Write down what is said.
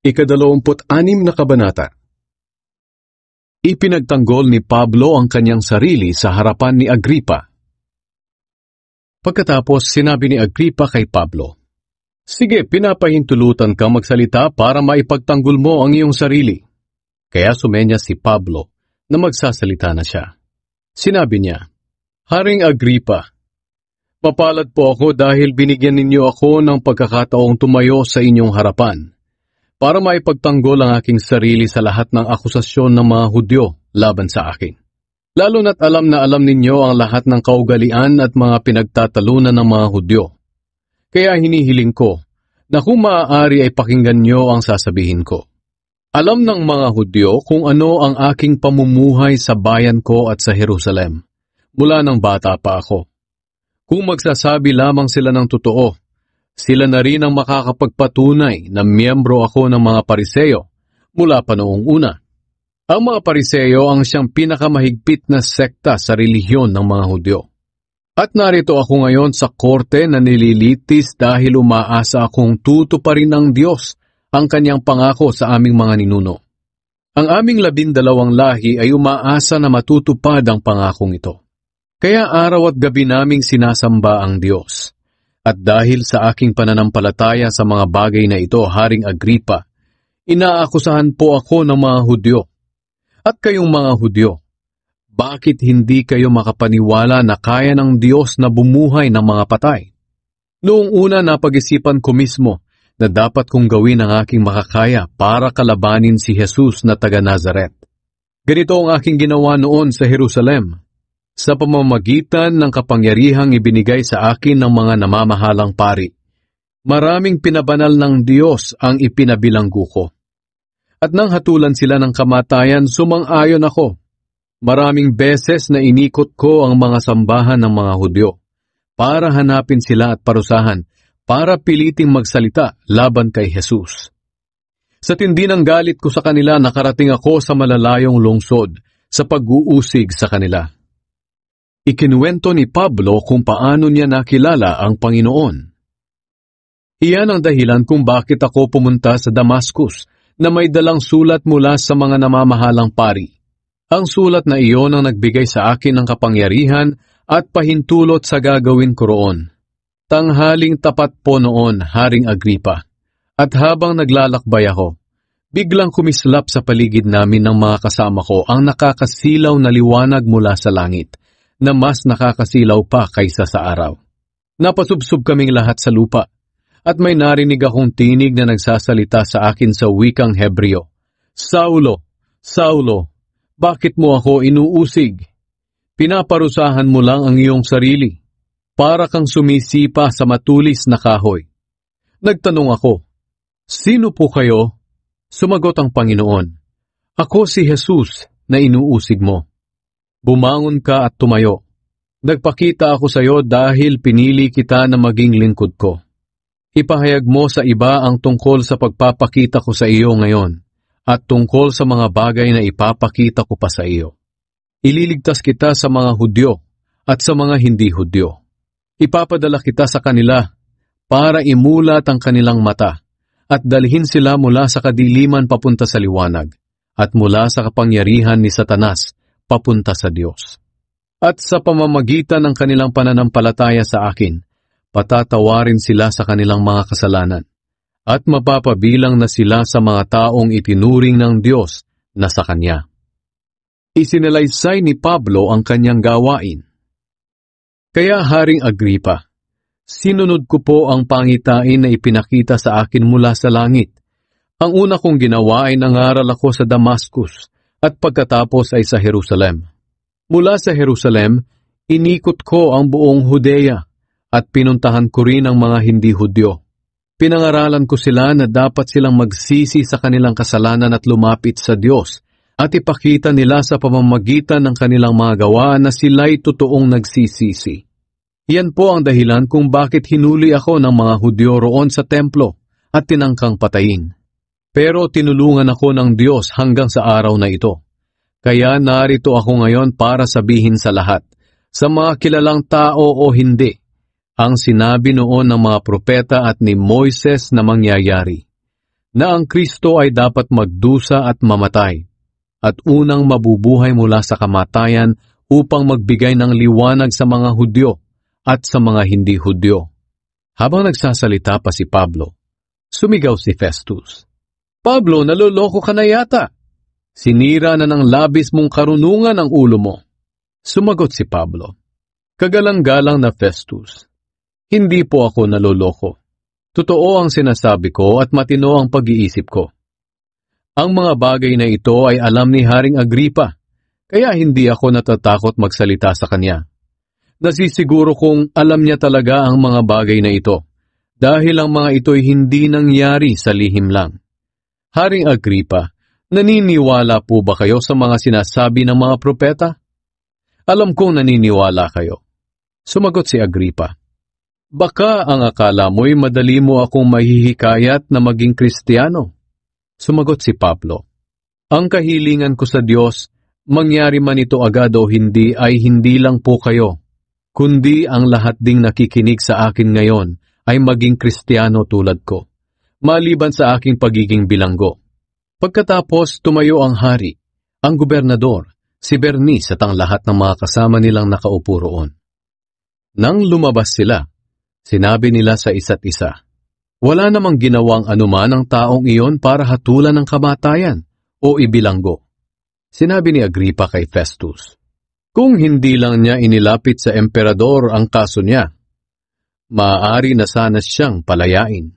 Ika-26 na kabanata. Ipinagtanggol ni Pablo ang kanyang sarili sa harapan ni Agripa. Pagkatapos, sinabi ni Agripa kay Pablo, "Sige, pinapahintulutan ka magsalita para maipagtanggol mo ang iyong sarili." Kaya sumenya si Pablo na magsasalita na siya. Sinabi niya, "Haring Agripa, mapalad po ako dahil binigyan ninyo ako ng pagkakataong tumayo sa inyong harapan para maipagtanggol ang aking sarili sa lahat ng akusasyon ng mga Hudyo laban sa akin. Lalo na't alam na alam ninyo ang lahat ng kaugalian at mga pinagtatalunan ng mga Hudyo. Kaya hinihiling ko na kung maaari ay pakinggan nyo ang sasabihin ko. Alam ng mga Hudyo kung ano ang aking pamumuhay sa bayan ko at sa Jerusalem, mula ng bata pa ako. Kung magsasabi lamang sila ng totoo, sila na rin ang makakapagpatunay na miyembro ako ng mga Pariseyo mula pa noong una. Ang mga Pariseyo ang siyang pinakamahigpit na sekta sa relihiyon ng mga Hudyo. At narito ako ngayon sa korte na nililitis dahil umaasa akong tutuparin ng Diyos ang kanyang pangako sa aming mga ninuno. Ang aming 12 lahi ay umaasa na matutupad ang pangakong ito. Kaya araw at gabi naming sinasamba ang Diyos. At dahil sa aking pananampalataya sa mga bagay na ito, Haring Agripa, inaakusahan po ako ng mga Hudyo. At kayong mga Hudyo, bakit hindi kayo makapaniwala na kaya ng Diyos na bumuhay ng mga patay? Noong una napag-isipan ko mismo na dapat kong gawin ang aking makakaya para kalabanin si Jesus na taga Nazaret. Ganito ang aking ginawa noon sa Jerusalem, sa pamamagitan ng kapangyarihang ibinigay sa akin ng mga namamahalang pari. Maraming pinabanal ng Diyos ang ipinabilanggo ko. At nang hatulan sila ng kamatayan, sumang-ayon ako. Maraming beses na inikot ko ang mga sambahan ng mga Hudyo para hanapin sila at parusahan, para piliting magsalita laban kay Jesus. Sa tindi ng galit ko sa kanila, nakarating ako sa malalayong lungsod sa pag-uusig sa kanila. Ikinuwento ni Pablo kung paano niya nakilala ang Panginoon. Iyan ang dahilan kung bakit ako pumunta sa Damascus na may dalang sulat mula sa mga namamahalang pari. Ang sulat na iyon ang nagbigay sa akin ng kapangyarihan at pahintulot sa gagawin ko roon. Tanghaling tapat po noon, Haring Agripa. At habang naglalakbay ako, biglang kumislap sa paligid namin ng mga kasama ko ang nakakasilaw na liwanag mula sa langit, na mas nakakasilaw pa kaysa sa araw. Napasubsob kaming lahat sa lupa, at may narinig akong tinig na nagsasalita sa akin sa wikang Hebreo, "Saulo, Saulo, bakit mo ako inuusig? Pinaparusahan mo lang ang iyong sarili, para kang sumisipa sa matulis na kahoy." Nagtanong ako, "Sino po kayo?" Sumagot ang Panginoon, "Ako si Jesus na inuusig mo. Bumangon ka at tumayo. Nagpakita ako sa iyo dahil pinili kita na maging lingkod ko. Ipahayag mo sa iba ang tungkol sa pagpapakita ko sa iyo ngayon at tungkol sa mga bagay na ipapakita ko pa sa iyo. Ililigtas kita sa mga Hudyo at sa mga hindi Hudyo. Ipapadala kita sa kanila para imulat ang kanilang mata at dalhin sila mula sa kadiliman papunta sa liwanag at mula sa kapangyarihan ni Satanas papunta sa Diyos. At sa pamamagitan ng kanilang pananampalataya sa akin, patatawarin sila sa kanilang mga kasalanan, at mapapabilang na sila sa mga taong itinuring ng Diyos na sa Kanya." Isinalaysay ni Pablo ang kanyang gawain. Kaya Haring Agripa, sinunod ko po ang pangitain na ipinakita sa akin mula sa langit. Ang una kong ginawa ay nangaral ako sa Damascus, at pagkatapos ay sa Jerusalem. Mula sa Jerusalem, inikot ko ang buong Judea at pinuntahan ko rin ang mga hindi Hudyo. Pinangaralan ko sila na dapat silang magsisi sa kanilang kasalanan at lumapit sa Diyos at ipakita nila sa pamamagitan ng kanilang mga gawa na sila'y totoong nagsisisi. Yan po ang dahilan kung bakit hinuli ako ng mga Hudyo roon sa templo at tinangkang patayin. Pero tinulungan ako ng Diyos hanggang sa araw na ito. Kaya narito ako ngayon para sabihin sa lahat, sa mga kilalang tao o hindi, ang sinabi noon ng mga propeta at ni Moises na mangyayari. na ang Kristo ay dapat magdusa at mamatay, at unang mabubuhay mula sa kamatayan upang magbigay ng liwanag sa mga Hudyo at sa mga hindi Hudyo. Habang nagsasalita pa si Pablo, sumigaw si Festus, "Pablo, naloloko ka na yata. Sinira na ng labis mong karunungan ang ulo mo." Sumagot si Pablo, "Kagalang-galang na Festus, hindi po ako naloloko. Totoo ang sinasabi ko at matino ang pag-iisip ko. Ang mga bagay na ito ay alam ni Haring Agripa, kaya hindi ako natatakot magsalita sa kanya. Nasisiguro kong alam niya talaga ang mga bagay na ito, dahil ang mga ito'y hindi nangyari sa lihim lang. Haring Agripa, naniniwala po ba kayo sa mga sinasabi ng mga propeta?" "Alam kong naniniwala kayo." Sumagot si Agripa, "Baka ang akala mo'y madali mo akong mahihikayat na maging Kristiyano." Sumagot si Pablo, "Ang kahilingan ko sa Diyos, mangyari man ito agad o hindi, ay hindi lang po kayo, kundi ang lahat ding nakikinig sa akin ngayon ay maging Kristiyano tulad ko, maliban sa aking pagiging bilanggo." Pagkatapos tumayo ang hari, ang gobernador, si Bernice at ang lahat ng mga kasama nilang nakaupo roon. Nang lumabas sila, sinabi nila sa isa't isa, "Wala namang ginawang anuman ang taong iyon para hatulan ng kamatayan o ibilanggo." Sinabi ni Agripa kay Festus, "Kung hindi lang niya inilapit sa emperador ang kaso niya, maaari na sana siyang palayain."